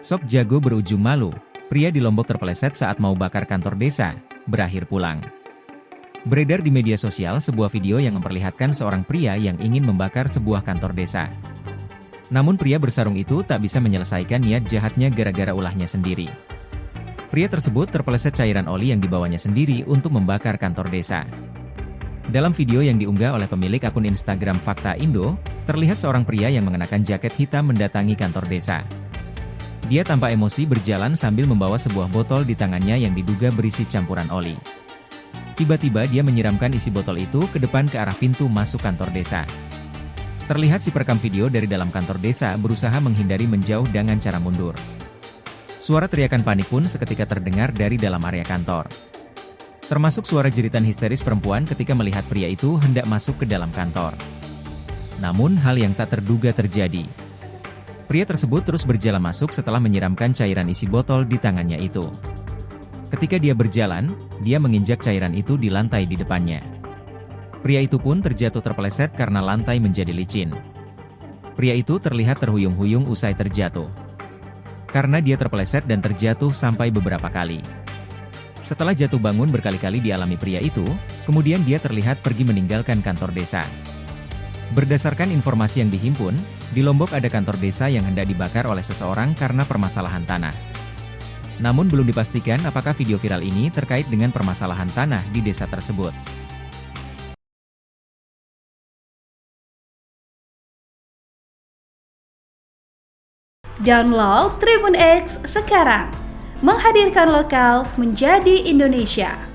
Sok jago berujung malu, pria di Lombok terpeleset saat mau bakar kantor desa, berakhir pulang. Beredar di media sosial sebuah video yang memperlihatkan seorang pria yang ingin membakar sebuah kantor desa. Namun pria bersarung itu tak bisa menyelesaikan niat jahatnya gara-gara ulahnya sendiri. Pria tersebut terpeleset cairan oli yang dibawanya sendiri untuk membakar kantor desa. Dalam video yang diunggah oleh pemilik akun Instagram Fakta Indo, terlihat seorang pria yang mengenakan jaket hitam mendatangi kantor desa. Dia tampak emosi berjalan sambil membawa sebuah botol di tangannya yang diduga berisi campuran oli. Tiba-tiba dia menyiramkan isi botol itu ke depan ke arah pintu masuk kantor desa. Terlihat si perekam video dari dalam kantor desa berusaha menghindari menjauh dengan cara mundur. Suara teriakan panik pun seketika terdengar dari dalam area kantor. Termasuk suara jeritan histeris perempuan ketika melihat pria itu hendak masuk ke dalam kantor. Namun hal yang tak terduga terjadi. Pria tersebut terus berjalan masuk setelah menyiramkan cairan isi botol di tangannya itu. Ketika dia berjalan, dia menginjak cairan itu di lantai di depannya. Pria itu pun terjatuh terpeleset karena lantai menjadi licin. Pria itu terlihat terhuyung-huyung usai terjatuh. Karena dia terpeleset dan terjatuh sampai beberapa kali. Setelah jatuh bangun berkali-kali dialami pria itu, kemudian dia terlihat pergi meninggalkan kantor desa. Berdasarkan informasi yang dihimpun, di Lombok ada kantor desa yang hendak dibakar oleh seseorang karena permasalahan tanah. Namun belum dipastikan apakah video viral ini terkait dengan permasalahan tanah di desa tersebut. Download Tribun X sekarang, menghadirkan lokal menjadi Indonesia.